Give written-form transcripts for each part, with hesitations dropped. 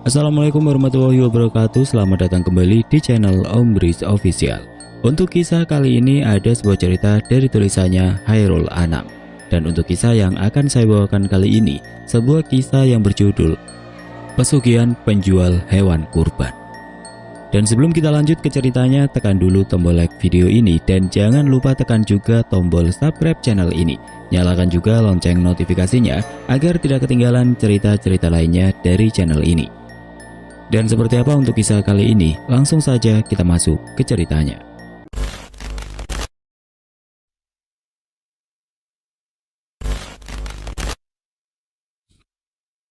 Assalamualaikum warahmatullahi wabarakatuh. Selamat datang kembali di channel Om Riz Official. Untuk kisah kali ini ada sebuah cerita dari tulisannya Hairul Anam. Dan untuk kisah yang akan saya bawakan kali ini, sebuah kisah yang berjudul Pesugihan Penjual Hewan Kurban. Dan sebelum kita lanjut ke ceritanya, tekan dulu tombol like video ini dan jangan lupa tekan juga tombol subscribe channel ini. Nyalakan juga lonceng notifikasinya agar tidak ketinggalan cerita-cerita lainnya dari channel ini. Dan seperti apa untuk kisah kali ini? Langsung saja kita masuk ke ceritanya.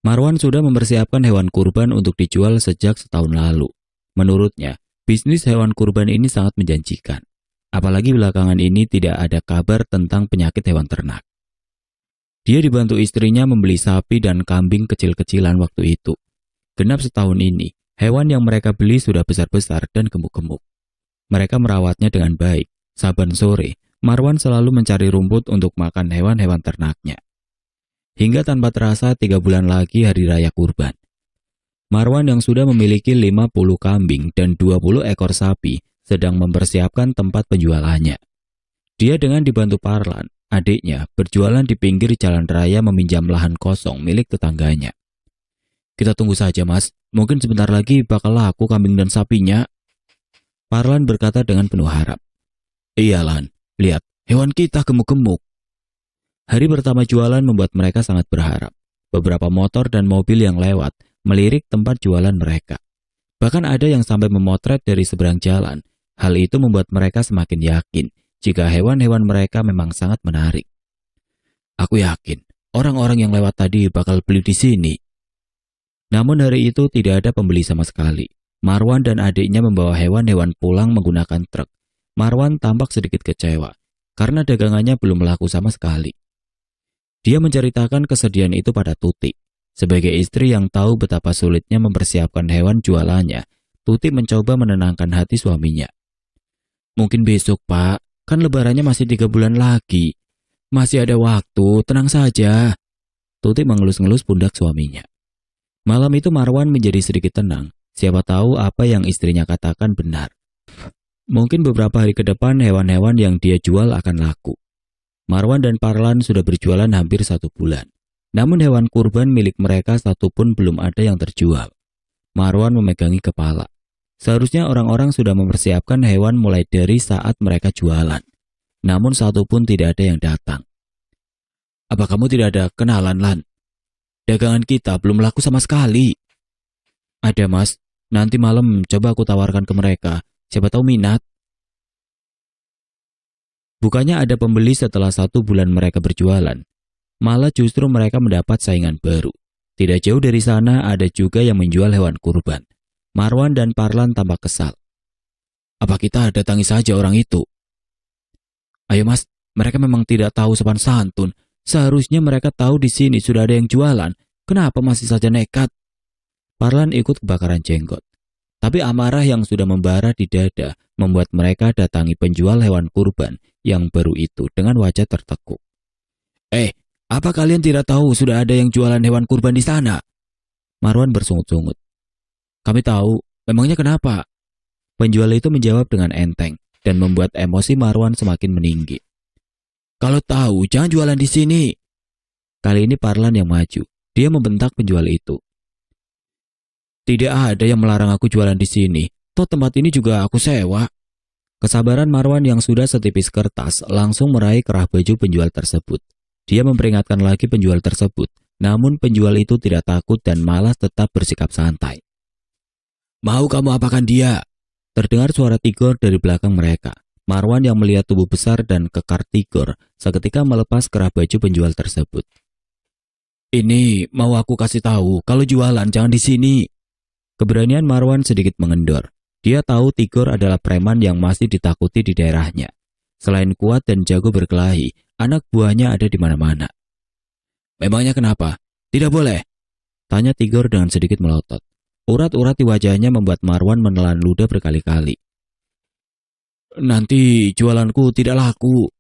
Marwan sudah mempersiapkan hewan kurban untuk dijual sejak setahun lalu. Menurutnya, bisnis hewan kurban ini sangat menjanjikan. Apalagi belakangan ini tidak ada kabar tentang penyakit hewan ternak. Dia dibantu istrinya membeli sapi dan kambing kecil-kecilan waktu itu. Genap setahun ini, hewan yang mereka beli sudah besar-besar dan gemuk-gemuk. Mereka merawatnya dengan baik. Saban sore, Marwan selalu mencari rumput untuk makan hewan-hewan ternaknya. Hingga tanpa terasa 3 bulan lagi hari raya kurban. Marwan yang sudah memiliki 50 kambing dan 20 ekor sapi sedang mempersiapkan tempat penjualannya. Dia dengan dibantu Parlan, adiknya, berjualan di pinggir jalan raya meminjam lahan kosong milik tetangganya. Kita tunggu saja mas, mungkin sebentar lagi bakal laku kambing dan sapinya. Parlan berkata dengan penuh harap. Iya Lan, lihat, hewan kita gemuk-gemuk. Hari pertama jualan membuat mereka sangat berharap. Beberapa motor dan mobil yang lewat melirik tempat jualan mereka. Bahkan ada yang sampai memotret dari seberang jalan. Hal itu membuat mereka semakin yakin jika hewan-hewan mereka memang sangat menarik. Aku yakin orang-orang yang lewat tadi bakal beli di sini. Namun hari itu tidak ada pembeli sama sekali. Marwan dan adiknya membawa hewan-hewan pulang menggunakan truk. Marwan tampak sedikit kecewa karena dagangannya belum laku sama sekali. Dia menceritakan kesedihan itu pada Tuti. Sebagai istri yang tahu betapa sulitnya mempersiapkan hewan jualannya, Tuti mencoba menenangkan hati suaminya. Mungkin besok pak, kan lebarannya masih 3 bulan lagi. Masih ada waktu, tenang saja. Tuti mengelus-ngelus pundak suaminya. Malam itu Marwan menjadi sedikit tenang. Siapa tahu apa yang istrinya katakan benar. Mungkin beberapa hari ke depan hewan-hewan yang dia jual akan laku. Marwan dan Parlan sudah berjualan hampir 1 bulan. Namun hewan kurban milik mereka satupun belum ada yang terjual. Marwan memegangi kepala. Seharusnya orang-orang sudah mempersiapkan hewan mulai dari saat mereka jualan. Namun satupun tidak ada yang datang. Apa kamu tidak ada kenalan, Lan? Dagangan kita belum laku sama sekali. Ada mas, nanti malam coba aku tawarkan ke mereka. Siapa tahu minat. Bukannya ada pembeli setelah 1 bulan mereka berjualan. Malah justru mereka mendapat saingan baru. Tidak jauh dari sana ada juga yang menjual hewan kurban. Marwan dan Parlan tampak kesal. Apa kita datangi saja orang itu? Ayo mas, mereka memang tidak tahu sopan santun. Seharusnya mereka tahu di sini sudah ada yang jualan. Kenapa masih saja nekat? Parlan ikut kebakaran jenggot. Tapi amarah yang sudah membara di dada membuat mereka datangi penjual hewan kurban yang baru itu dengan wajah tertekuk. Apa kalian tidak tahu sudah ada yang jualan hewan kurban di sana? Marwan bersungut-sungut. Kami tahu, memangnya kenapa? Penjual itu menjawab dengan enteng dan membuat emosi Marwan semakin meninggi. Kalau tahu, jangan jualan di sini. Kali ini Parlan yang maju. Dia membentak penjual itu. Tidak ada yang melarang aku jualan di sini. Toh tempat ini juga aku sewa. Kesabaran Marwan yang sudah setipis kertas langsung meraih kerah baju penjual tersebut. Dia memperingatkan lagi penjual tersebut, namun penjual itu tidak takut dan malah tetap bersikap santai. Mau kamu apakan dia? Terdengar suara Tigor dari belakang mereka. Marwan yang melihat tubuh besar dan kekar Tigor seketika melepas kerah baju penjual tersebut. Ini mau aku kasih tahu, kalau jualan jangan di sini. Keberanian Marwan sedikit mengendor. Dia tahu Tigor adalah preman yang masih ditakuti di daerahnya. Selain kuat dan jago berkelahi, anak buahnya ada di mana-mana. Memangnya kenapa? Tidak boleh. Tanya Tigor dengan sedikit melotot. Urat-urat di wajahnya membuat Marwan menelan ludah berkali-kali. Nanti jualanku tidak laku.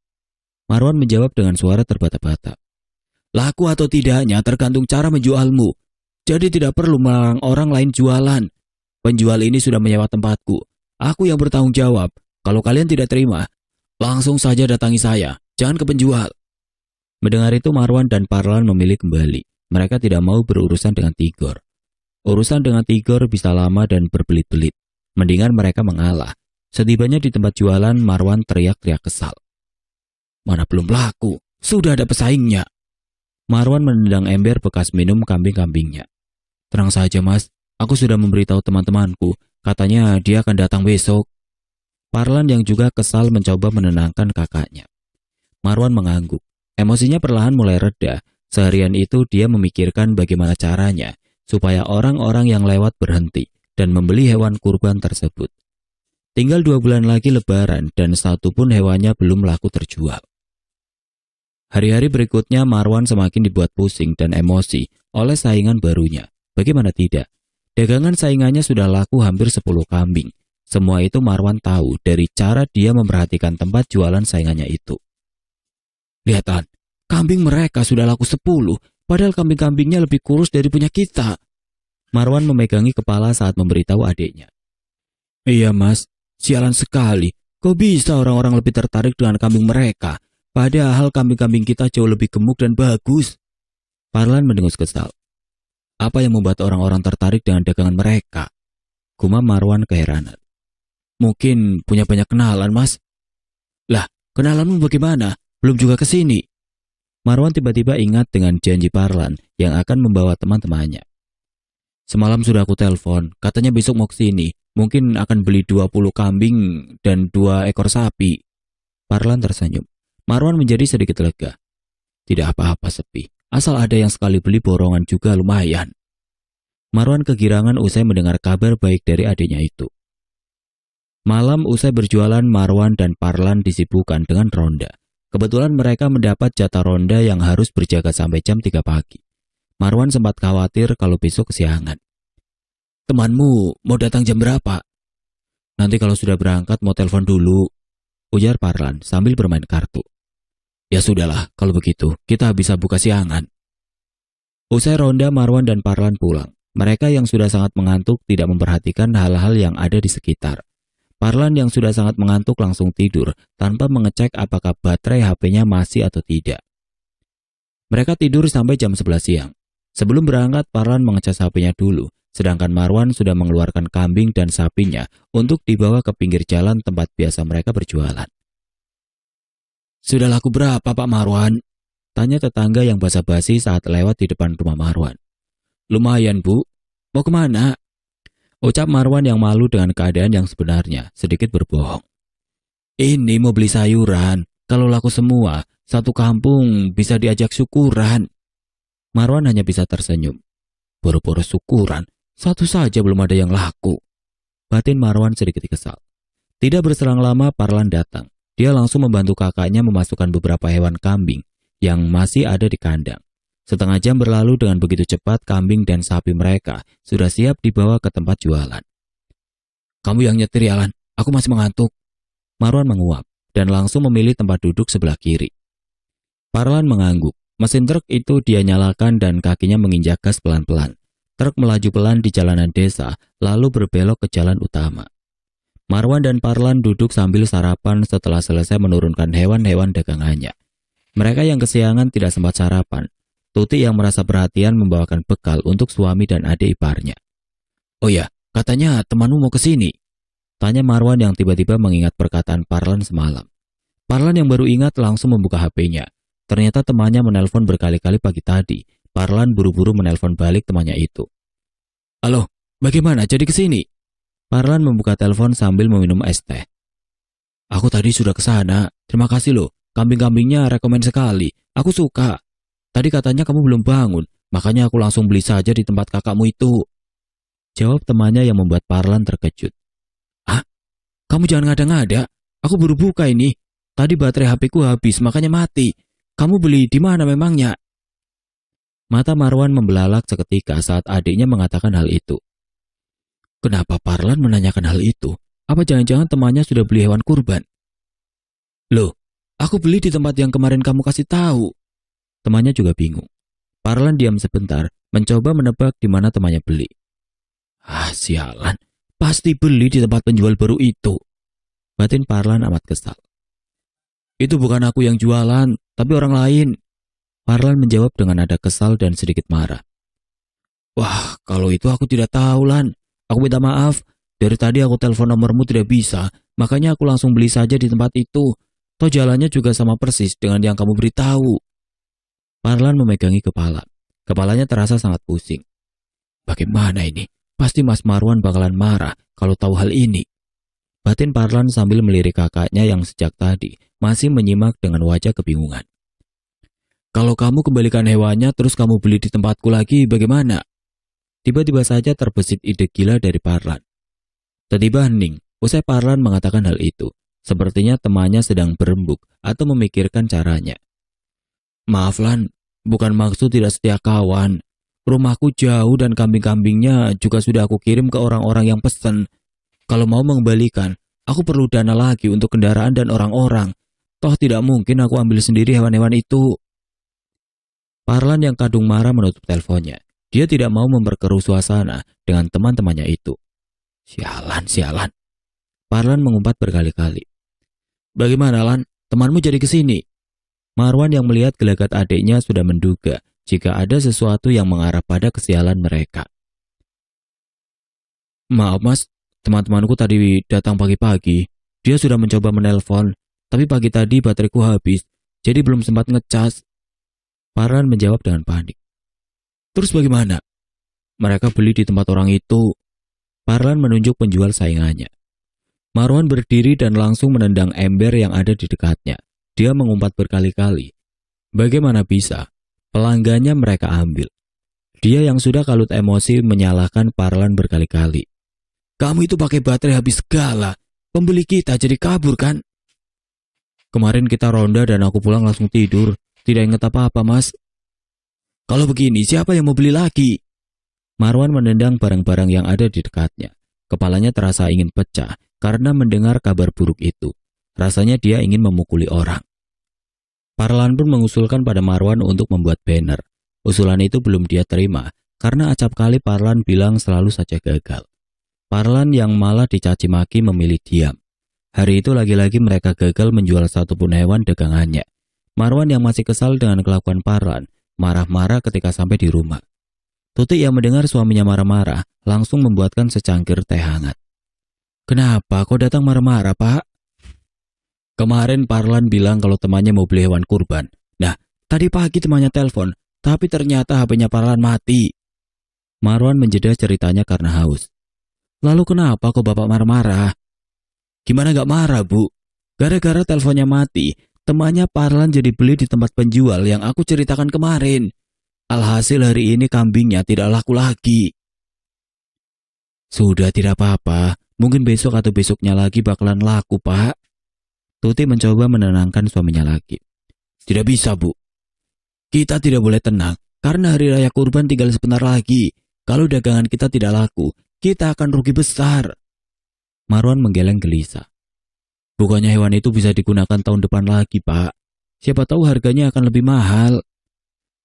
Marwan menjawab dengan suara terbata-bata. Laku atau tidaknya tergantung cara menjualmu. Jadi tidak perlu melarang orang lain jualan. Penjual ini sudah menyewa tempatku. Aku yang bertanggung jawab. Kalau kalian tidak terima, langsung saja datangi saya. Jangan ke penjual. Mendengar itu Marwan dan Parlan memilih kembali. Mereka tidak mau berurusan dengan Tigor. Urusan dengan Tigor bisa lama dan berbelit-belit. Mendingan mereka mengalah. Setibanya di tempat jualan, Marwan teriak-teriak kesal. Mana belum laku, sudah ada pesaingnya. Marwan menendang ember bekas minum kambing-kambingnya. Tenang saja mas, aku sudah memberitahu teman-temanku. Katanya dia akan datang besok. Parlan yang juga kesal mencoba menenangkan kakaknya. Marwan mengangguk. Emosinya perlahan mulai reda. Seharian itu dia memikirkan bagaimana caranya supaya orang-orang yang lewat berhenti dan membeli hewan kurban tersebut. Tinggal 2 bulan lagi lebaran dan satu pun hewannya belum laku terjual. Hari-hari berikutnya Marwan semakin dibuat pusing dan emosi oleh saingan barunya. Bagaimana tidak? Dagangan saingannya sudah laku hampir 10 kambing. Semua itu Marwan tahu dari cara dia memperhatikan tempat jualan saingannya itu. Lihatlah, kambing mereka sudah laku 10, padahal kambing-kambingnya lebih kurus dari punya kita. Marwan memegangi kepala saat memberitahu adiknya. Iya mas, sialan sekali. Kok bisa orang-orang lebih tertarik dengan kambing mereka? Padahal kambing-kambing kita jauh lebih gemuk dan bagus. Parlan mendengus kesal. Apa yang membuat orang-orang tertarik dengan dagangan mereka? Gumam Marwan keheranan. Mungkin punya banyak kenalan mas. Lah, kenalanmu bagaimana? Belum juga ke sini. Marwan tiba-tiba ingat dengan janji Parlan yang akan membawa teman-temannya. Semalam sudah aku telepon, katanya besok mau ke sini. Mungkin akan beli 20 kambing dan 2 ekor sapi. Parlan tersenyum. Marwan menjadi sedikit lega. Tidak apa-apa sepi, asal ada yang sekali beli borongan juga lumayan. Marwan kegirangan usai mendengar kabar baik dari adiknya itu. Malam usai berjualan, Marwan dan Parlan disibukkan dengan ronda. Kebetulan mereka mendapat jatah ronda yang harus berjaga sampai jam 3 pagi. Marwan sempat khawatir kalau besok kesiangan. Temanmu mau datang jam berapa? Nanti kalau sudah berangkat mau telepon dulu, ujar Parlan sambil bermain kartu. Ya sudahlah, kalau begitu kita bisa buka siangan. Usai ronda, Marwan dan Parlan pulang. Mereka yang sudah sangat mengantuk tidak memperhatikan hal-hal yang ada di sekitar. Parlan yang sudah sangat mengantuk langsung tidur tanpa mengecek apakah baterai HP-nya masih atau tidak. Mereka tidur sampai jam 11 siang. Sebelum berangkat, Parlan mengecas HP-nya dulu, sedangkan Marwan sudah mengeluarkan kambing dan sapinya untuk dibawa ke pinggir jalan tempat biasa mereka berjualan. Sudah laku berapa Pak Marwan? Tanya tetangga yang basa-basi saat lewat di depan rumah Marwan. Lumayan Bu, mau kemana? Ucap Marwan yang malu dengan keadaan yang sebenarnya, sedikit berbohong. Ini mau beli sayuran, kalau laku semua, satu kampung bisa diajak syukuran. Marwan hanya bisa tersenyum. Boro-boro syukuran, satu saja belum ada yang laku. Batin Marwan sedikit kesal. Tidak berselang lama Parlan datang. Dia langsung membantu kakaknya memasukkan beberapa hewan kambing yang masih ada di kandang. Setengah jam berlalu dengan begitu cepat kambing dan sapi mereka sudah siap dibawa ke tempat jualan. Kamu yang nyetir ya Lan, aku masih mengantuk. Marwan menguap dan langsung memilih tempat duduk sebelah kiri. Parlan mengangguk. Mesin truk itu dia nyalakan dan kakinya menginjak gas pelan-pelan. Truk melaju pelan di jalanan desa lalu berbelok ke jalan utama. Marwan dan Parlan duduk sambil sarapan setelah selesai menurunkan hewan-hewan dagangannya. Mereka yang kesiangan tidak sempat sarapan. Tuti yang merasa perhatian membawakan bekal untuk suami dan adik iparnya. Oh ya, katanya temanmu mau ke sini. Tanya Marwan yang tiba-tiba mengingat perkataan Parlan semalam. Parlan yang baru ingat langsung membuka HP-nya. Ternyata temannya menelpon berkali-kali pagi tadi. Parlan buru-buru menelpon balik temannya itu. Halo, bagaimana jadi ke sini? Parlan membuka telepon sambil meminum es teh. Aku tadi sudah ke sana. Terima kasih loh. Kambing-kambingnya rekomen sekali. Aku suka. Tadi katanya kamu belum bangun, makanya aku langsung beli saja di tempat kakakmu itu. Jawab temannya yang membuat Parlan terkejut. Ah, kamu jangan ngada-ngada. Aku baru buka ini. Tadi baterai HP-ku habis, makanya mati. Kamu beli di mana memangnya? Mata Marwan membelalak seketika saat adiknya mengatakan hal itu. Kenapa Parlan menanyakan hal itu? Apa jangan-jangan temannya sudah beli hewan kurban? Loh, aku beli di tempat yang kemarin kamu kasih tahu. Temannya juga bingung. Parlan diam sebentar, mencoba menebak di mana temannya beli. Ah, sialan, pasti beli di tempat penjual baru itu. Batin Parlan amat kesal. Itu bukan aku yang jualan, tapi orang lain. Parlan menjawab dengan nada kesal dan sedikit marah. Wah, kalau itu aku tidak tahu, Lan. Aku minta maaf. Dari tadi aku telepon nomormu tidak bisa, makanya aku langsung beli saja di tempat itu. Toh jalannya juga sama persis dengan yang kamu beritahu. Parlan memegangi kepala. Kepalanya terasa sangat pusing. Bagaimana ini? Pasti Mas Marwan bakalan marah kalau tahu hal ini. Batin Parlan sambil melirik kakaknya yang sejak tadi masih menyimak dengan wajah kebingungan. Kalau kamu kembalikan hewannya terus kamu beli di tempatku lagi, bagaimana? Tiba-tiba saja terbesit ide gila dari Parlan. Tiba-tiba hening, usai Parlan mengatakan hal itu. Sepertinya temannya sedang berembuk atau memikirkan caranya. Maaf Lan, bukan maksud tidak setia kawan. Rumahku jauh dan kambing-kambingnya juga sudah aku kirim ke orang-orang yang pesen. Kalau mau mengembalikan, aku perlu dana lagi untuk kendaraan dan orang-orang. Toh tidak mungkin aku ambil sendiri hewan-hewan itu. Parlan yang kadung marah menutup teleponnya. Dia tidak mau memperkeruh suasana dengan teman-temannya itu. Sialan, sialan. Parlan mengumpat berkali-kali. Bagaimana Lan? Temanmu jadi kesini? Marwan yang melihat gelagat adiknya sudah menduga jika ada sesuatu yang mengarah pada kesialan mereka. Maaf mas, teman-temanku tadi datang pagi-pagi. Dia sudah mencoba menelpon, tapi pagi tadi bateraiku habis, jadi belum sempat ngecas. Parlan menjawab dengan panik. Terus bagaimana? Mereka beli di tempat orang itu. Parlan menunjuk penjual saingannya. Marwan berdiri dan langsung menendang ember yang ada di dekatnya. Dia mengumpat berkali-kali. Bagaimana bisa? Pelanggannya mereka ambil. Dia yang sudah kalut emosi menyalahkan Parlan berkali-kali. Kamu itu pakai baterai habis segala. Pembeli kita jadi kabur kan? Kemarin kita ronda dan aku pulang langsung tidur. Tidak ingat apa-apa mas. Kalau begini siapa yang mau beli lagi? Marwan menendang barang-barang yang ada di dekatnya. Kepalanya terasa ingin pecah karena mendengar kabar buruk itu. Rasanya dia ingin memukuli orang. Parlan pun mengusulkan pada Marwan untuk membuat banner. Usulan itu belum dia terima karena acap kali Parlan bilang selalu saja gagal. Parlan yang malah dicaci maki memilih diam. Hari itu lagi-lagi mereka gagal menjual satupun hewan dagangannya. Marwan yang masih kesal dengan kelakuan Parlan marah-marah ketika sampai di rumah. Tutik yang mendengar suaminya marah-marah langsung membuatkan secangkir teh hangat. Kenapa kau datang marah-marah, Pak? Kemarin Parlan bilang kalau temannya mau beli hewan kurban. Nah, tadi pagi temannya telepon, tapi ternyata HP-nya Parlan mati. Marwan menjeda ceritanya karena haus. Lalu kenapa kok bapak marah-marah? Gimana gak marah, Bu? Gara-gara teleponnya mati, temannya Parlan jadi beli di tempat penjual yang aku ceritakan kemarin. Alhasil hari ini kambingnya tidak laku lagi. Sudah tidak apa-apa, mungkin besok atau besoknya lagi bakalan laku, Pak. Tuti mencoba menenangkan suaminya lagi. Tidak bisa, Bu. Kita tidak boleh tenang, karena hari raya kurban tinggal sebentar lagi. Kalau dagangan kita tidak laku, kita akan rugi besar. Marwan menggeleng gelisah. Bukannya hewan itu bisa digunakan tahun depan lagi, Pak. Siapa tahu harganya akan lebih mahal.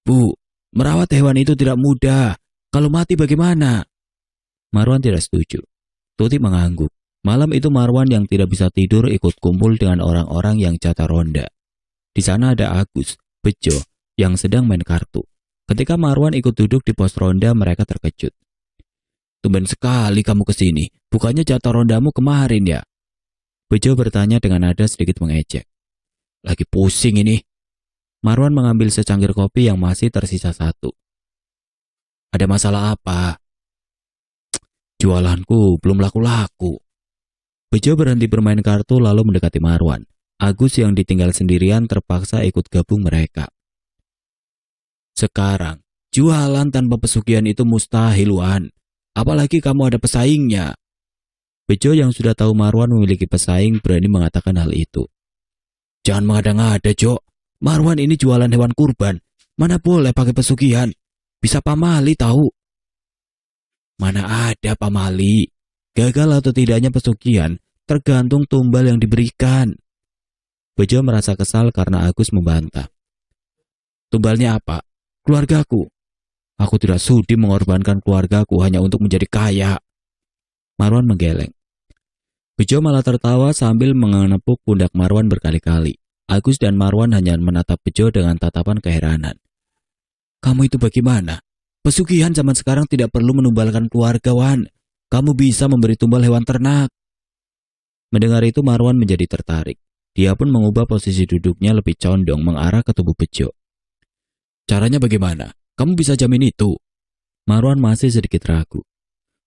Bu, merawat hewan itu tidak mudah. Kalau mati bagaimana? Marwan tidak setuju. Tuti mengangguk. Malam itu Marwan yang tidak bisa tidur ikut kumpul dengan orang-orang yang jatah ronda. Di sana ada Agus, Bejo, yang sedang main kartu. Ketika Marwan ikut duduk di pos ronda, mereka terkejut. Tumben sekali kamu kesini, bukannya jatah rondamu kemarin ya? Bejo bertanya dengan nada sedikit mengejek. Lagi pusing ini. Marwan mengambil secangkir kopi yang masih tersisa satu. Ada masalah apa? Jualanku belum laku-laku. Bejo berhenti bermain kartu lalu mendekati Marwan. Agus yang ditinggal sendirian terpaksa ikut gabung mereka. Sekarang, jualan tanpa pesugihan itu mustahil, Wan. Apalagi kamu ada pesaingnya. Bejo yang sudah tahu Marwan memiliki pesaing berani mengatakan hal itu. Jangan mengada-ngada, Jo. Marwan ini jualan hewan kurban. Mana boleh pakai pesugihan. Bisa pamali tahu. Mana ada pamali. Gagal atau tidaknya pesugihan tergantung tumbal yang diberikan. Bejo merasa kesal karena Agus membantah. Tumbalnya apa? Keluargaku. Aku tidak sudi mengorbankan keluargaku hanya untuk menjadi kaya. Marwan menggeleng. Bejo malah tertawa sambil mengenepuk pundak Marwan berkali-kali. Agus dan Marwan hanya menatap Bejo dengan tatapan keheranan. Kamu itu bagaimana? Pesugihan zaman sekarang tidak perlu menumbalkan keluarga, Wan. Kamu bisa memberi tumbal hewan ternak. Mendengar itu Marwan menjadi tertarik. Dia pun mengubah posisi duduknya lebih condong mengarah ke tubuh Bejo. Caranya bagaimana? Kamu bisa jamin itu? Marwan masih sedikit ragu.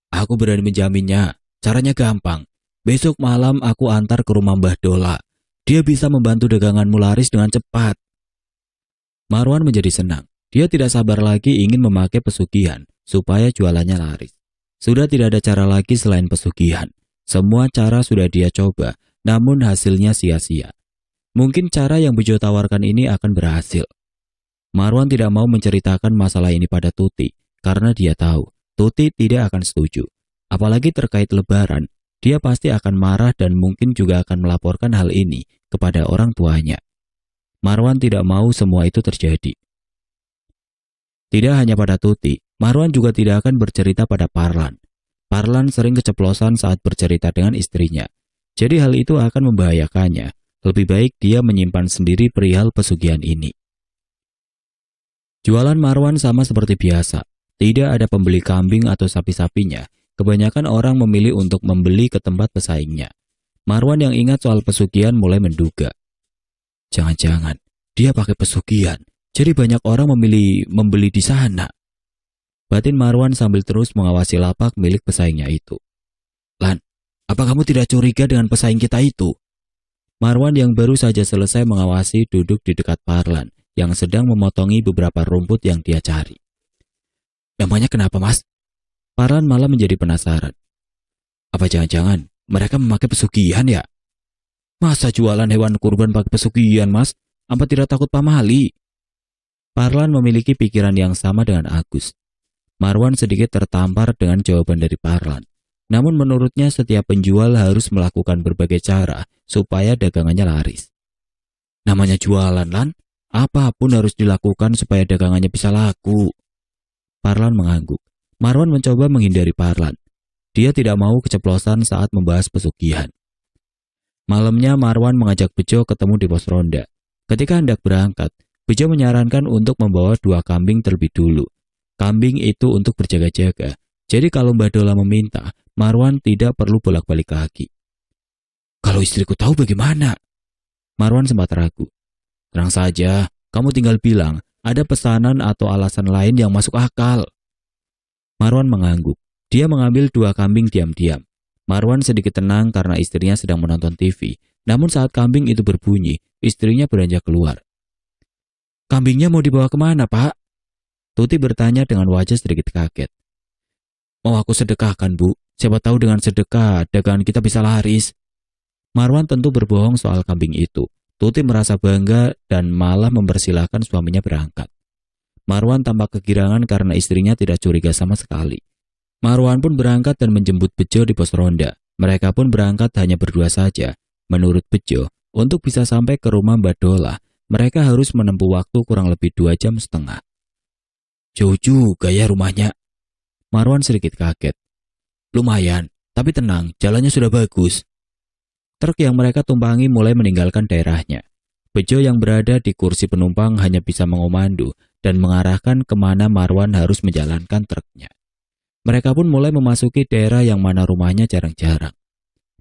Aku berani menjaminnya. Caranya gampang. Besok malam aku antar ke rumah Mbah Dola. Dia bisa membantu daganganmu laris dengan cepat. Marwan menjadi senang. Dia tidak sabar lagi ingin memakai pesugihan supaya jualannya laris. Sudah tidak ada cara lagi selain pesugihan. Semua cara sudah dia coba, namun hasilnya sia-sia. Mungkin cara yang Bejo tawarkan ini akan berhasil. Marwan tidak mau menceritakan masalah ini pada Tuti, karena dia tahu Tuti tidak akan setuju. Apalagi terkait lebaran, dia pasti akan marah dan mungkin juga akan melaporkan hal ini kepada orang tuanya. Marwan tidak mau semua itu terjadi. Tidak hanya pada Tuti, Marwan juga tidak akan bercerita pada Parlan. Parlan sering keceplosan saat bercerita dengan istrinya. Jadi hal itu akan membahayakannya. Lebih baik dia menyimpan sendiri perihal pesugihan ini. Jualan Marwan sama seperti biasa. Tidak ada pembeli kambing atau sapi-sapinya. Kebanyakan orang memilih untuk membeli ke tempat pesaingnya. Marwan yang ingat soal pesugihan mulai menduga. Jangan-jangan dia pakai pesugihan, jadi banyak orang memilih membeli di sana. Batin Marwan sambil terus mengawasi lapak milik pesaingnya itu. Lan, apa kamu tidak curiga dengan pesaing kita itu? Marwan yang baru saja selesai mengawasi duduk di dekat Parlan yang sedang memotongi beberapa rumput yang dia cari. Namanya kenapa, Mas? Parlan malah menjadi penasaran. Apa jangan-jangan mereka memakai pesugihan ya? Masa jualan hewan kurban pakai pesugihan, Mas? Apa tidak takut pamali? Parlan memiliki pikiran yang sama dengan Agus. Marwan sedikit tertampar dengan jawaban dari Parlan. Namun menurutnya setiap penjual harus melakukan berbagai cara supaya dagangannya laris. Namanya jualan, Lan. Apapun harus dilakukan supaya dagangannya bisa laku. Parlan mengangguk. Marwan mencoba menghindari Parlan. Dia tidak mau keceplosan saat membahas pesugihan. Malamnya Marwan mengajak Bejo ketemu di pos ronda. Ketika hendak berangkat, Bejo menyarankan untuk membawa 2 kambing terlebih dulu. Kambing itu untuk berjaga-jaga. Jadi kalau Mbak Dola meminta, Marwan tidak perlu bolak-balik lagi. Kalau istriku tahu bagaimana? Marwan sempat ragu. Tenang saja, kamu tinggal bilang ada pesanan atau alasan lain yang masuk akal. Marwan mengangguk. Dia mengambil 2 kambing diam-diam. Marwan sedikit tenang karena istrinya sedang menonton TV. Namun saat kambing itu berbunyi, istrinya beranjak keluar. Kambingnya mau dibawa kemana, Pak? Tuti bertanya dengan wajah sedikit kaget. Mau aku sedekahkan, Bu. Siapa tahu dengan sedekah, dagangan kita bisa laris. Marwan tentu berbohong soal kambing itu. Tuti merasa bangga dan malah mempersilahkan suaminya berangkat. Marwan tampak kegirangan karena istrinya tidak curiga sama sekali. Marwan pun berangkat dan menjemput Bejo di pos ronda. Mereka pun berangkat hanya berdua saja. Menurut Bejo, untuk bisa sampai ke rumah Mbak Dola, mereka harus menempuh waktu kurang lebih 2,5 jam. Jauh juga ya rumahnya. Marwan sedikit kaget. Lumayan, tapi tenang, jalannya sudah bagus. Truk yang mereka tumpangi mulai meninggalkan daerahnya. Bejo yang berada di kursi penumpang hanya bisa mengomandu dan mengarahkan kemana Marwan harus menjalankan truknya. Mereka pun mulai memasuki daerah yang mana rumahnya jarang-jarang.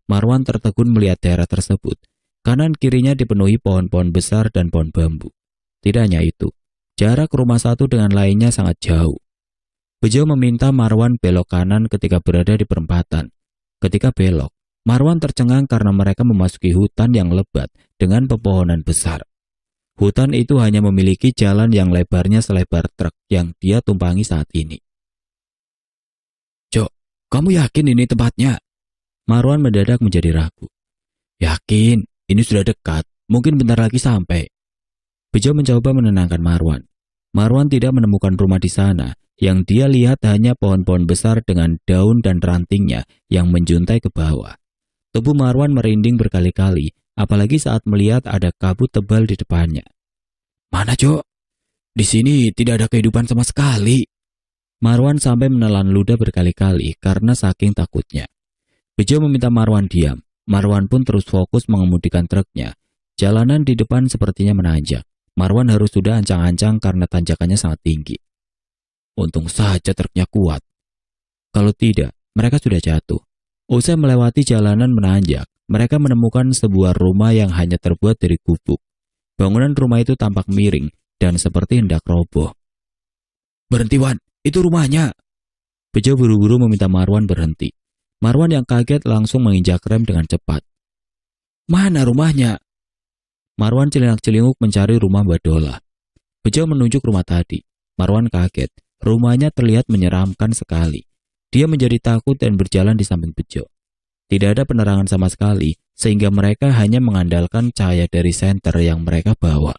Marwan tertegun melihat daerah tersebut. Kanan kirinya dipenuhi pohon-pohon besar dan pohon bambu. Tidak hanya itu, jarak rumah satu dengan lainnya sangat jauh. Bejo meminta Marwan belok kanan ketika berada di perempatan. Ketika belok, Marwan tercengang karena mereka memasuki hutan yang lebat dengan pepohonan besar. Hutan itu hanya memiliki jalan yang lebarnya selebar truk yang dia tumpangi saat ini. Jok, kamu yakin ini tempatnya? Marwan mendadak menjadi ragu. Yakin, ini sudah dekat, mungkin bentar lagi sampai. Bejo mencoba menenangkan Marwan. Marwan tidak menemukan rumah di sana. Yang dia lihat hanya pohon-pohon besar dengan daun dan rantingnya yang menjuntai ke bawah. Tubuh Marwan merinding berkali-kali, apalagi saat melihat ada kabut tebal di depannya. Mana, Jok? Di sini tidak ada kehidupan sama sekali. Marwan sampai menelan ludah berkali-kali karena saking takutnya. Bejo meminta Marwan diam. Marwan pun terus fokus mengemudikan truknya. Jalanan di depan sepertinya menanjak. Marwan harus sudah ancang-ancang karena tanjakannya sangat tinggi. Untung saja truknya kuat. Kalau tidak, mereka sudah jatuh. Usai melewati jalanan menanjak, mereka menemukan sebuah rumah yang hanya terbuat dari gubuk. Bangunan rumah itu tampak miring dan seperti hendak roboh. "Berhenti, Wan, itu rumahnya." Bejo buru-buru meminta Marwan berhenti. Marwan yang kaget langsung menginjak rem dengan cepat. "Mana rumahnya?" Marwan celingak-celinguk mencari rumah Mbak Dola. Bejo menunjuk rumah tadi. Marwan kaget. Rumahnya terlihat menyeramkan sekali. Dia menjadi takut dan berjalan di samping Bejo. Tidak ada penerangan sama sekali, sehingga mereka hanya mengandalkan cahaya dari senter yang mereka bawa.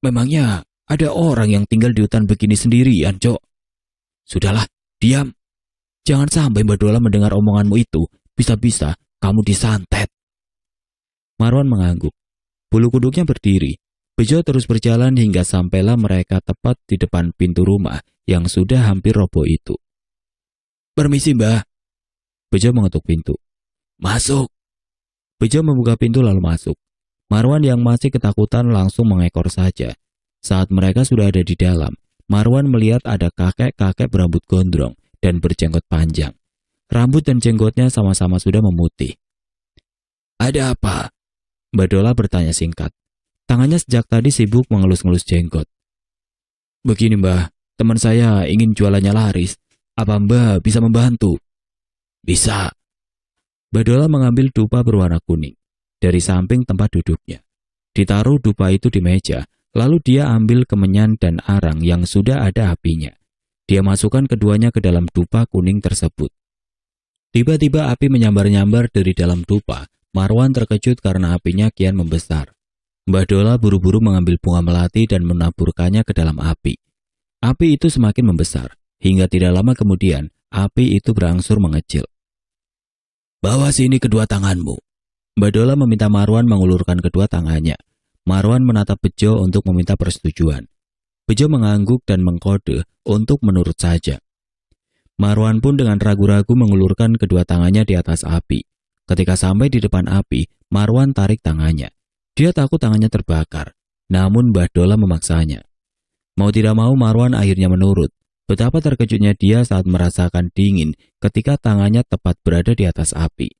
"Memangnya ada orang yang tinggal di hutan begini sendirian, Cok?" "Sudahlah, diam. Jangan sampai Mbak Dola mendengar omonganmu itu. Bisa-bisa kamu disantet." Marwan mengangguk. Bulu kuduknya berdiri. Bejo terus berjalan hingga sampailah mereka tepat di depan pintu rumah yang sudah hampir roboh itu. "Permisi, Mbah." Bejo mengetuk pintu. "Masuk." Bejo membuka pintu lalu masuk. Marwan yang masih ketakutan langsung mengekor saja. Saat mereka sudah ada di dalam, Marwan melihat ada kakek-kakek berambut gondrong dan berjenggot panjang. Rambut dan jenggotnya sama-sama sudah memutih. "Ada apa?" Mbak Dola bertanya singkat. Tangannya sejak tadi sibuk mengelus-ngelus jenggot. "Begini, Mbah, teman saya ingin jualannya laris. Apa Mbah bisa membantu?" "Bisa." Mbak Dola mengambil dupa berwarna kuning dari samping tempat duduknya. Ditaruh dupa itu di meja, lalu dia ambil kemenyan dan arang yang sudah ada apinya. Dia masukkan keduanya ke dalam dupa kuning tersebut. Tiba-tiba api menyambar-nyambar dari dalam dupa. Marwan terkejut karena apinya kian membesar. Mbah Dola buru-buru mengambil bunga melati dan menaburkannya ke dalam api. Api itu semakin membesar, hingga tidak lama kemudian api itu berangsur mengecil. "Bawa sini kedua tanganmu." Mbah Dola meminta Marwan mengulurkan kedua tangannya. Marwan menatap Bejo untuk meminta persetujuan. Bejo mengangguk dan mengkode untuk menurut saja. Marwan pun dengan ragu-ragu mengulurkan kedua tangannya di atas api. Ketika sampai di depan api, Marwan tarik tangannya. Dia takut tangannya terbakar, namun Mbah Dola memaksanya. Mau tidak mau Marwan akhirnya menurut. Betapa terkejutnya dia saat merasakan dingin ketika tangannya tepat berada di atas api.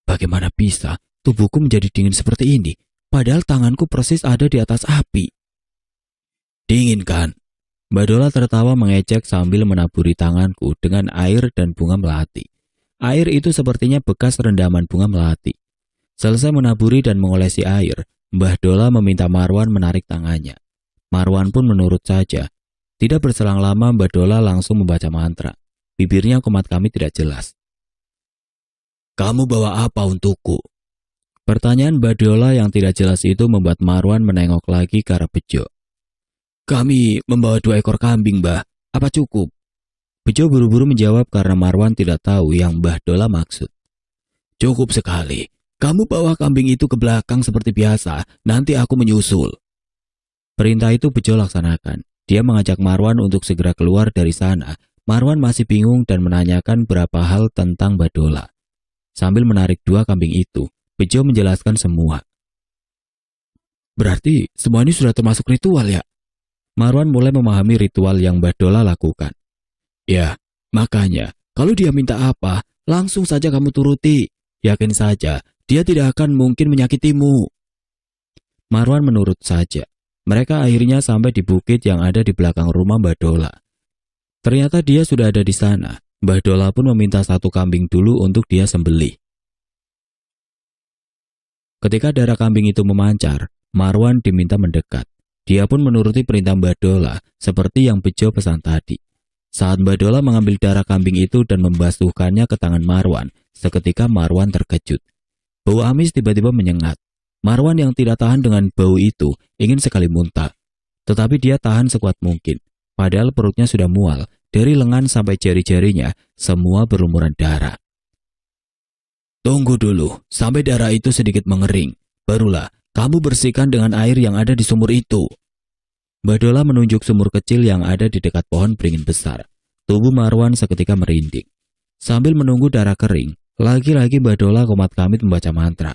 "Bagaimana bisa tubuhku menjadi dingin seperti ini, padahal tanganku persis ada di atas api?" "Dingin kan?" Mbak Dola tertawa mengejek sambil menaburi tanganku dengan air dan bunga melati. Air itu sepertinya bekas rendaman bunga melati. Selesai menaburi dan mengolesi air, Mbah Dola meminta Marwan menarik tangannya. Marwan pun menurut saja. Tidak berselang lama Mbah Dola langsung membaca mantra. Bibirnya kumat kami tidak jelas. "Kamu bawa apa untukku?" Pertanyaan Mbah Dola yang tidak jelas itu membuat Marwan menengok lagi ke arah Bejo. "Kami membawa 2 ekor kambing, Mbah. Apa cukup?" Bejo buru-buru menjawab karena Marwan tidak tahu yang Mbah Dola maksud. "Cukup sekali. Kamu bawa kambing itu ke belakang seperti biasa, nanti aku menyusul." Perintah itu Bejo laksanakan. Dia mengajak Marwan untuk segera keluar dari sana. Marwan masih bingung dan menanyakan beberapa hal tentang Mbah Dola. Sambil menarik 2 kambing itu, Bejo menjelaskan semua. "Berarti semua ini sudah termasuk ritual ya?" Marwan mulai memahami ritual yang Mbah Dola lakukan. "Ya, makanya kalau dia minta apa, langsung saja kamu turuti. Yakin saja, dia tidak akan mungkin menyakitimu." Marwan menurut saja. Mereka akhirnya sampai di bukit yang ada di belakang rumah Mbah Dola. Ternyata dia sudah ada di sana. Mbah Dola pun meminta 1 kambing dulu untuk dia sembelih. Ketika darah kambing itu memancar, Marwan diminta mendekat. Dia pun menuruti perintah Mbah Dola seperti yang Bejo pesan tadi. Saat Mbah Dola mengambil darah kambing itu dan membasuhkannya ke tangan Marwan, seketika Marwan terkejut. Bau amis tiba-tiba menyengat. Marwan yang tidak tahan dengan bau itu ingin sekali muntah. Tetapi dia tahan sekuat mungkin. Padahal perutnya sudah mual, dari lengan sampai jari-jarinya semua berlumuran darah. "Tunggu dulu, sampai darah itu sedikit mengering. Barulah kamu bersihkan dengan air yang ada di sumur itu." Mbak Dola menunjuk sumur kecil yang ada di dekat pohon beringin besar. Tubuh Marwan seketika merinding. Sambil menunggu darah kering, lagi-lagi Mbak Dola komat-kamit membaca mantra.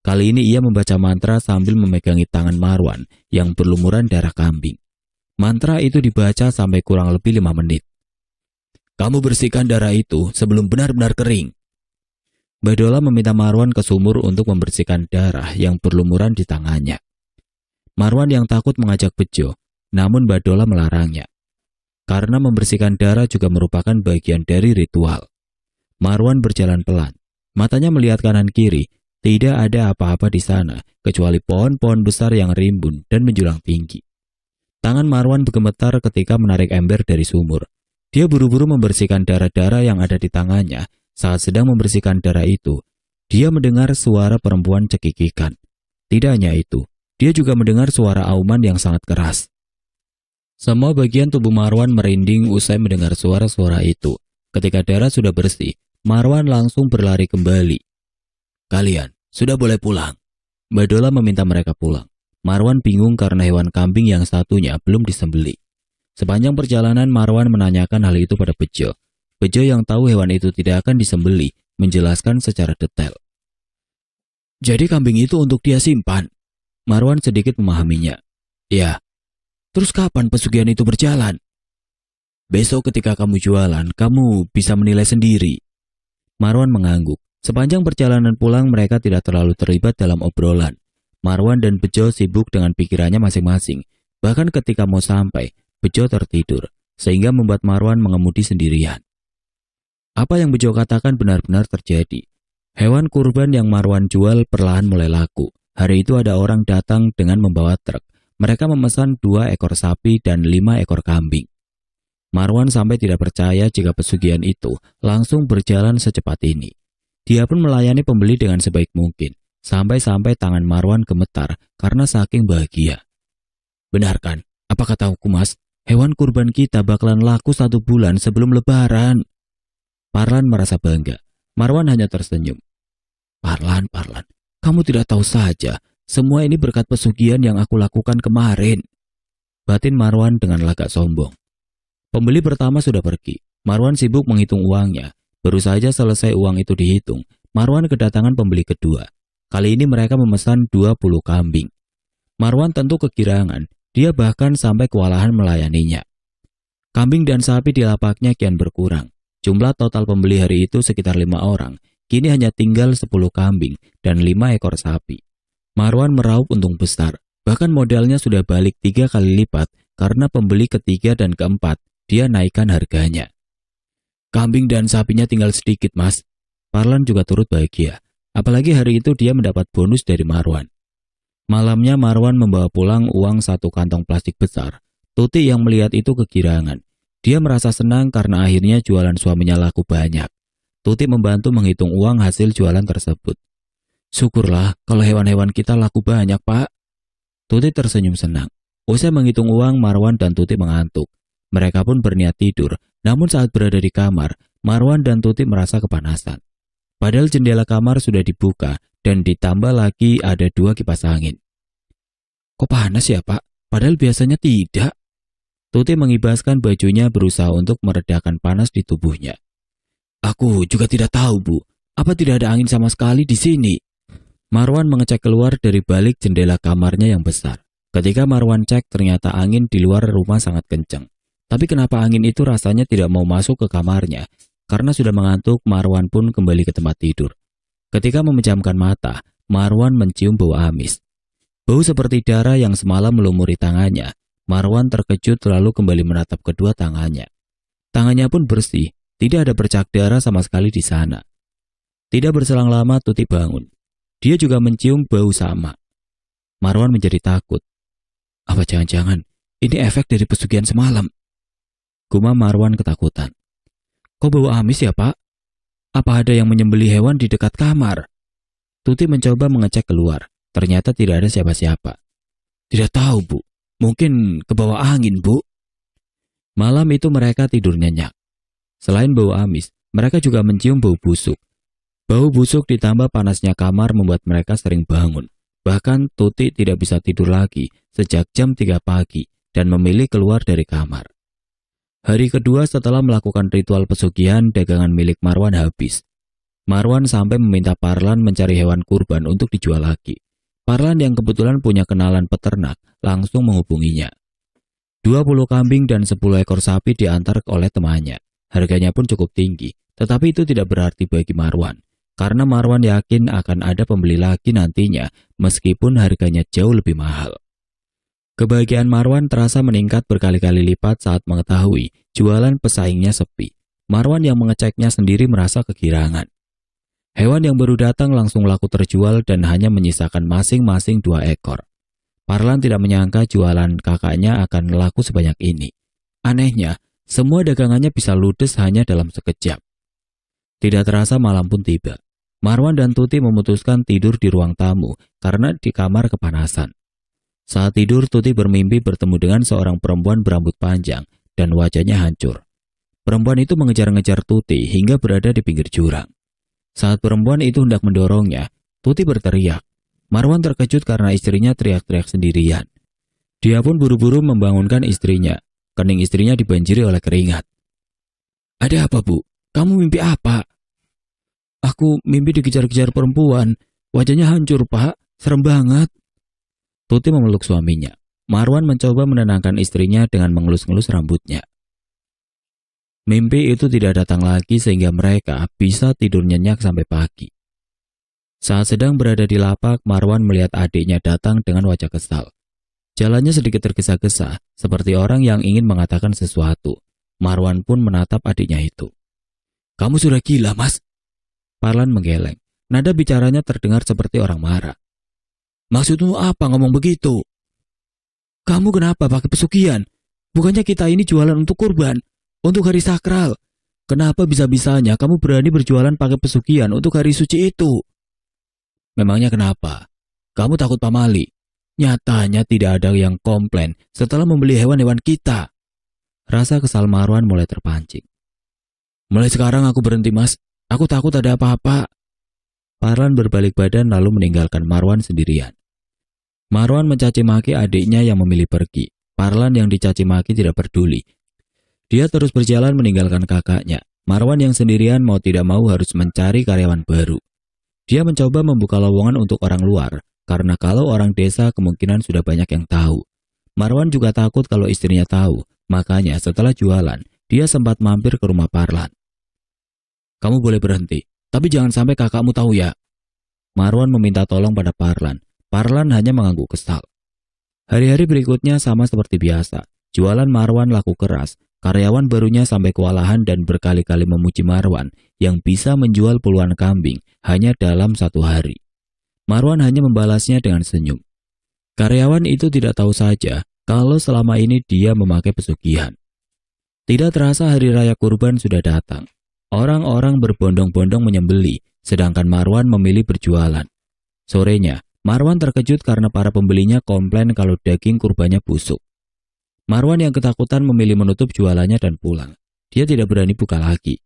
Kali ini ia membaca mantra sambil memegangi tangan Marwan yang berlumuran darah kambing. Mantra itu dibaca sampai kurang lebih 5 menit. Kamu bersihkan darah itu sebelum benar-benar kering. Mbak Dola meminta Marwan ke sumur untuk membersihkan darah yang berlumuran di tangannya. Marwan yang takut mengajak Bejo, namun Mbak Dola melarangnya. Karena membersihkan darah juga merupakan bagian dari ritual. Marwan berjalan pelan, matanya melihat kanan kiri. Tidak ada apa-apa di sana, kecuali pohon-pohon besar yang rimbun dan menjulang tinggi. Tangan Marwan bergemetar ketika menarik ember dari sumur. Dia buru-buru membersihkan darah-darah yang ada di tangannya. Saat sedang membersihkan darah itu, dia mendengar suara perempuan cekikikan. Tidak hanya itu, dia juga mendengar suara auman yang sangat keras. Semua bagian tubuh Marwan merinding usai mendengar suara-suara itu. Ketika darah sudah bersih, Marwan langsung berlari kembali. Kalian sudah boleh pulang. Mbak Dola meminta mereka pulang. Marwan bingung karena hewan kambing yang satunya belum disembelih. Sepanjang perjalanan Marwan menanyakan hal itu pada Bejo. Bejo yang tahu hewan itu tidak akan disembelih menjelaskan secara detail. Jadi kambing itu untuk dia simpan. Marwan sedikit memahaminya. Ya. Terus kapan pesugihan itu berjalan? Besok ketika kamu jualan, kamu bisa menilai sendiri. Marwan mengangguk. Sepanjang perjalanan pulang mereka tidak terlalu terlibat dalam obrolan. Marwan dan Bejo sibuk dengan pikirannya masing-masing. Bahkan ketika mau sampai, Bejo tertidur, sehingga membuat Marwan mengemudi sendirian. Apa yang Bejo katakan benar-benar terjadi. Hewan kurban yang Marwan jual perlahan mulai laku. Hari itu ada orang datang dengan membawa truk. Mereka memesan 2 ekor sapi dan 5 ekor kambing. Marwan sampai tidak percaya jika pesugihan itu langsung berjalan secepat ini. Dia pun melayani pembeli dengan sebaik mungkin, sampai-sampai tangan Marwan gemetar karena saking bahagia. Benar kan? Apa kataku Mas? Hewan kurban kita bakalan laku 1 bulan sebelum lebaran. Parlan merasa bangga. Marwan hanya tersenyum. Parlan, kamu tidak tahu saja, semua ini berkat pesugihan yang aku lakukan kemarin. Batin Marwan dengan lagak sombong. Pembeli pertama sudah pergi. Marwan sibuk menghitung uangnya. Baru saja selesai uang itu dihitung, Marwan kedatangan pembeli kedua. Kali ini mereka memesan 20 kambing. Marwan tentu kegirangan, dia bahkan sampai kewalahan melayaninya. Kambing dan sapi di lapaknya kian berkurang. Jumlah total pembeli hari itu sekitar 5 orang, kini hanya tinggal 10 kambing dan 5 ekor sapi. Marwan meraup untung besar, bahkan modalnya sudah balik 3 kali lipat karena pembeli ketiga dan keempat, dia naikkan harganya. Kambing dan sapinya tinggal sedikit Mas. Parlan juga turut bahagia. Apalagi hari itu dia mendapat bonus dari Marwan. Malamnya Marwan membawa pulang uang 1 kantong plastik besar. Tuti yang melihat itu kegirangan. Dia merasa senang karena akhirnya jualan suaminya laku banyak. Tuti membantu menghitung uang hasil jualan tersebut. Syukurlah kalau hewan-hewan kita laku banyak Pak. Tuti tersenyum senang. Usai menghitung uang, Marwan dan Tuti mengantuk. Mereka pun berniat tidur. Namun saat berada di kamar, Marwan dan Tuti merasa kepanasan. Padahal jendela kamar sudah dibuka dan ditambah lagi ada 2 kipas angin. Kok panas ya Pak? Padahal biasanya tidak. Tuti mengibaskan bajunya berusaha untuk meredakan panas di tubuhnya. Aku juga tidak tahu Bu, apa tidak ada angin sama sekali di sini? Marwan mengecek keluar dari balik jendela kamarnya yang besar. Ketika Marwan cek ternyata angin di luar rumah sangat kencang. Tapi kenapa angin itu rasanya tidak mau masuk ke kamarnya? Karena sudah mengantuk, Marwan pun kembali ke tempat tidur. Ketika memejamkan mata, Marwan mencium bau amis. Bau seperti darah yang semalam melumuri tangannya. Marwan terkejut lalu kembali menatap kedua tangannya. Tangannya pun bersih, tidak ada bercak darah sama sekali di sana. Tidak berselang lama Tuti bangun. Dia juga mencium bau sama. Marwan menjadi takut. Apa jangan-jangan ini efek dari pesugihan semalam? Gumam Marwan ketakutan. Kok bau amis ya Pak? Apa ada yang menyembelih hewan di dekat kamar? Tuti mencoba mengecek keluar. Ternyata tidak ada siapa-siapa. Tidak tahu Bu. Mungkin ke bawah angin Bu. Malam itu mereka tidur nyenyak. Selain bau amis, mereka juga mencium bau busuk. Bau busuk ditambah panasnya kamar membuat mereka sering bangun. Bahkan Tuti tidak bisa tidur lagi sejak jam 3 pagi. dan memilih keluar dari kamar. Hari kedua setelah melakukan ritual pesugihan, dagangan milik Marwan habis. Marwan sampai meminta Parlan mencari hewan kurban untuk dijual lagi. Parlan yang kebetulan punya kenalan peternak langsung menghubunginya. 20 kambing dan 10 ekor sapi diantar oleh temannya. Harganya pun cukup tinggi, tetapi itu tidak berarti bagi Marwan. Karena Marwan yakin akan ada pembeli lagi nantinya meskipun harganya jauh lebih mahal. Kebahagiaan Marwan terasa meningkat berkali-kali lipat saat mengetahui jualan pesaingnya sepi. Marwan yang mengeceknya sendiri merasa kegirangan. Hewan yang baru datang langsung laku terjual dan hanya menyisakan masing-masing 2 ekor. Parlan tidak menyangka jualan kakaknya akan laku sebanyak ini. Anehnya, semua dagangannya bisa ludes hanya dalam sekejap. Tidak terasa malam pun tiba. Marwan dan Tuti memutuskan tidur di ruang tamu karena di kamar kepanasan. Saat tidur, Tuti bermimpi bertemu dengan seorang perempuan berambut panjang dan wajahnya hancur. Perempuan itu mengejar-ngejar Tuti hingga berada di pinggir jurang. Saat perempuan itu hendak mendorongnya, Tuti berteriak. Marwan terkejut karena istrinya teriak-teriak sendirian. Dia pun buru-buru membangunkan istrinya. Kening istrinya dibanjiri oleh keringat. "Ada apa, Bu? Kamu mimpi apa?" "Aku mimpi dikejar-kejar perempuan. Wajahnya hancur, Pak. Serem banget." Tuti memeluk suaminya. Marwan mencoba menenangkan istrinya dengan mengelus-ngelus rambutnya. Mimpi itu tidak datang lagi sehingga mereka bisa tidur nyenyak sampai pagi. Saat sedang berada di lapak, Marwan melihat adiknya datang dengan wajah kesal. Jalannya sedikit tergesa-gesa, seperti orang yang ingin mengatakan sesuatu. Marwan pun menatap adiknya itu. "Kamu sudah gila, Mas?" Parlan menggeleng. Nada bicaranya terdengar seperti orang marah. "Maksudmu apa ngomong begitu? Kamu kenapa pakai pesugihan? Bukannya kita ini jualan untuk kurban, untuk hari sakral. Kenapa bisa-bisanya kamu berani berjualan pakai pesugihan untuk hari suci itu?" "Memangnya kenapa? Kamu takut pamali? Nyatanya tidak ada yang komplain setelah membeli hewan-hewan kita." Rasa kesal Marwan mulai terpancing. "Mulai sekarang aku berhenti, Mas. Aku takut ada apa-apa." Parlan berbalik badan lalu meninggalkan Marwan sendirian. Marwan mencaci maki adiknya yang memilih pergi. Parlan yang dicaci maki tidak peduli. Dia terus berjalan meninggalkan kakaknya. Marwan yang sendirian mau tidak mau harus mencari karyawan baru. Dia mencoba membuka lowongan untuk orang luar, karena kalau orang desa kemungkinan sudah banyak yang tahu. Marwan juga takut kalau istrinya tahu, makanya setelah jualan, dia sempat mampir ke rumah Parlan. "Kamu boleh berhenti, tapi jangan sampai kakakmu tahu ya." Marwan meminta tolong pada Parlan. Parlan hanya mengangguk kesal. Hari-hari berikutnya sama seperti biasa. Jualan Marwan laku keras. Karyawan barunya sampai kewalahan dan berkali-kali memuji Marwan yang bisa menjual puluhan kambing hanya dalam 1 hari. Marwan hanya membalasnya dengan senyum. Karyawan itu tidak tahu saja kalau selama ini dia memakai pesugihan. Tidak terasa hari raya kurban sudah datang. Orang-orang berbondong-bondong menyembeli, sedangkan Marwan memilih berjualan. Sorenya, Marwan terkejut karena para pembelinya komplain kalau daging kurbannya busuk. Marwan yang ketakutan memilih menutup jualannya dan pulang. Dia tidak berani buka lagi.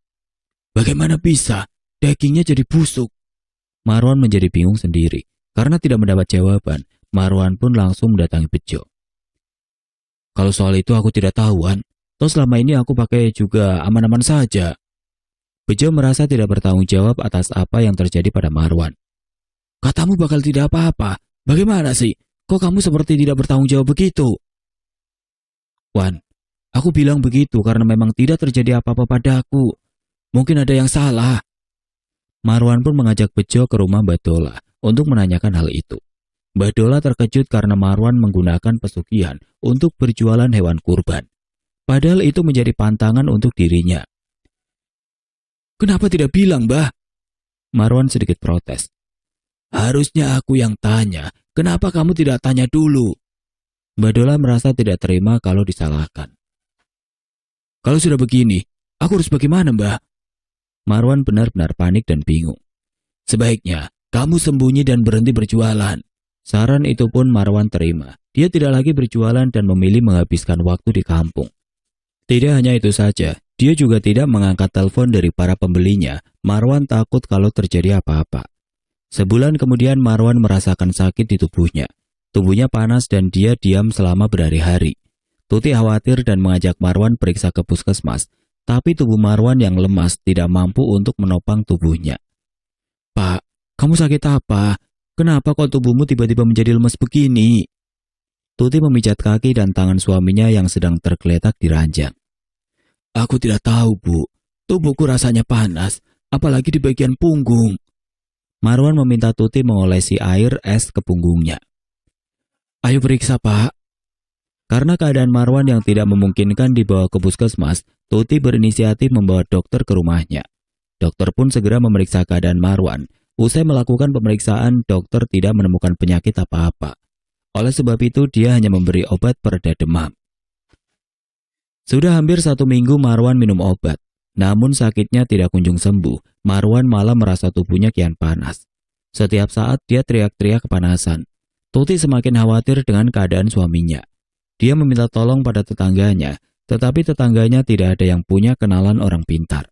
"Bagaimana bisa? Dagingnya jadi busuk." Marwan menjadi bingung sendiri. Karena tidak mendapat jawaban, Marwan pun langsung mendatangi Bejo. "Kalau soal itu aku tidak tahu, Wan. Toh selama ini aku pakai juga aman-aman saja." Bejo merasa tidak bertanggung jawab atas apa yang terjadi pada Marwan. "Katamu bakal tidak apa-apa. Bagaimana sih? Kok kamu seperti tidak bertanggung jawab begitu?" "Wan, aku bilang begitu karena memang tidak terjadi apa-apa padaku. Mungkin ada yang salah." Marwan pun mengajak Bejo ke rumah Mbak Dola untuk menanyakan hal itu. Mbak Dola terkejut karena Marwan menggunakan pesugihan untuk berjualan hewan kurban. Padahal itu menjadi pantangan untuk dirinya. "Kenapa tidak bilang, Mbah?" Marwan sedikit protes. "Harusnya aku yang tanya, kenapa kamu tidak tanya dulu?" Mbak Dola merasa tidak terima kalau disalahkan. "Kalau sudah begini, aku harus bagaimana, Mbah?" Marwan benar-benar panik dan bingung. "Sebaiknya kamu sembunyi dan berhenti berjualan." Saran itu pun Marwan terima. Dia tidak lagi berjualan dan memilih menghabiskan waktu di kampung. Tidak hanya itu saja, dia juga tidak mengangkat telepon dari para pembelinya. Marwan takut kalau terjadi apa-apa. Sebulan kemudian Marwan merasakan sakit di tubuhnya. Tubuhnya panas dan dia diam selama berhari-hari. Tuti khawatir dan mengajak Marwan periksa ke puskesmas, tapi tubuh Marwan yang lemas tidak mampu untuk menopang tubuhnya. "Pak, kamu sakit apa? Kenapa kok tubuhmu tiba-tiba menjadi lemas begini?" Tuti memijat kaki dan tangan suaminya yang sedang tergeletak di ranjang. "Aku tidak tahu, Bu. Tubuhku rasanya panas, apalagi di bagian punggung." Marwan meminta Tuti mengolesi air es ke punggungnya. "Ayo periksa, Pak." Karena keadaan Marwan yang tidak memungkinkan dibawa ke puskesmas, Tuti berinisiatif membawa dokter ke rumahnya. Dokter pun segera memeriksa keadaan Marwan. Usai melakukan pemeriksaan, dokter tidak menemukan penyakit apa-apa. Oleh sebab itu, dia hanya memberi obat pereda demam. Sudah hampir 1 minggu Marwan minum obat. Namun sakitnya tidak kunjung sembuh. Marwan malah merasa tubuhnya kian panas. Setiap saat dia teriak-teriak kepanasan. Tuti semakin khawatir dengan keadaan suaminya. Dia meminta tolong pada tetangganya, tetapi tetangganya tidak ada yang punya kenalan orang pintar.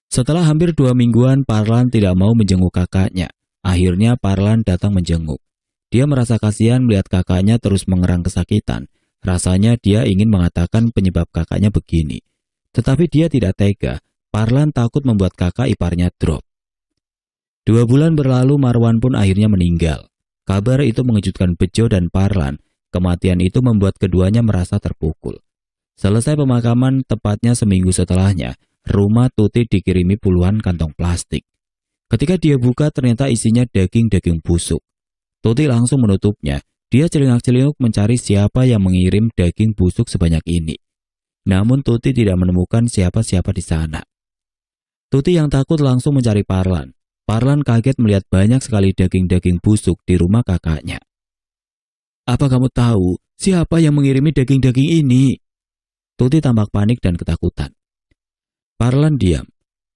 Setelah hampir 2 mingguan, Parlan tidak mau menjenguk kakaknya. Akhirnya Parlan datang menjenguk. Dia merasa kasihan melihat kakaknya terus mengerang kesakitan. Rasanya dia ingin mengatakan penyebab kakaknya begini. Tetapi dia tidak tega. Parlan takut membuat kakak iparnya drop. 2 bulan berlalu, Marwan pun akhirnya meninggal. Kabar itu mengejutkan Bejo dan Parlan. Kematian itu membuat keduanya merasa terpukul. Selesai pemakaman, tepatnya seminggu setelahnya, rumah Tuti dikirimi puluhan kantong plastik. Ketika dia buka, ternyata isinya daging-daging busuk. Tuti langsung menutupnya. Dia celingak-celinguk mencari siapa yang mengirim daging busuk sebanyak ini. Namun Tuti tidak menemukan siapa-siapa di sana. Tuti yang takut langsung mencari Parlan. Parlan kaget melihat banyak sekali daging-daging busuk di rumah kakaknya. "Apa kamu tahu siapa yang mengirimi daging-daging ini?" Tuti tampak panik dan ketakutan. Parlan diam.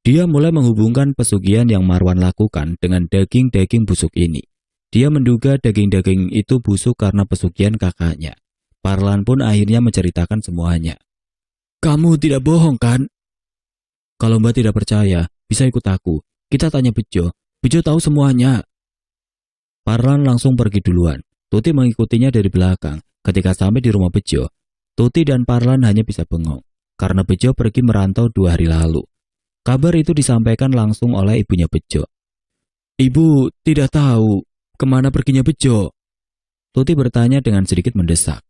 Dia mulai menghubungkan pesugihan yang Marwan lakukan dengan daging-daging busuk ini. Dia menduga daging-daging itu busuk karena pesugihan kakaknya. Parlan pun akhirnya menceritakan semuanya. "Kamu tidak bohong, kan?" "Kalau Mbak tidak percaya, bisa ikut aku. Kita tanya Bejo. Bejo tahu semuanya." Parlan langsung pergi duluan. Tuti mengikutinya dari belakang. Ketika sampai di rumah Bejo, Tuti dan Parlan hanya bisa bengong. Karena Bejo pergi merantau 2 hari lalu. Kabar itu disampaikan langsung oleh ibunya Bejo. "Ibu tidak tahu kemana perginya Bejo?" Tuti bertanya dengan sedikit mendesak.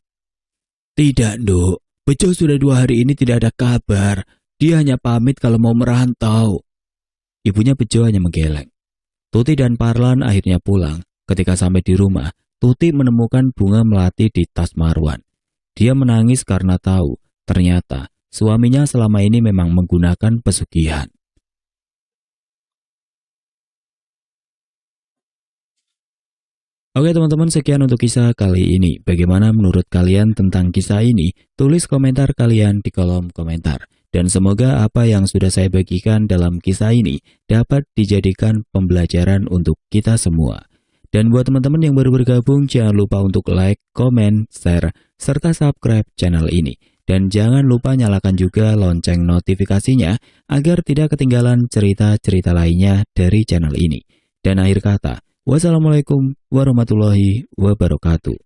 "Tidak, Nduk. Bejo sudah 2 hari ini tidak ada kabar. Dia hanya pamit kalau mau merantau." Ibunya Bejo hanya menggeleng. Tuti dan Parlan akhirnya pulang. Ketika sampai di rumah, Tuti menemukan bunga melati di tas Marwan. Dia menangis karena tahu ternyata suaminya selama ini memang menggunakan pesugihan. Oke teman-teman, sekian untuk kisah kali ini. Bagaimana menurut kalian tentang kisah ini? Tulis komentar kalian di kolom komentar. Dan semoga apa yang sudah saya bagikan dalam kisah ini dapat dijadikan pembelajaran untuk kita semua. Dan buat teman-teman yang baru bergabung, jangan lupa untuk like, komen, share, serta subscribe channel ini. Dan jangan lupa nyalakan juga lonceng notifikasinya agar tidak ketinggalan cerita-cerita lainnya dari channel ini. Dan akhir kata, wassalamualaikum warahmatullahi wabarakatuh.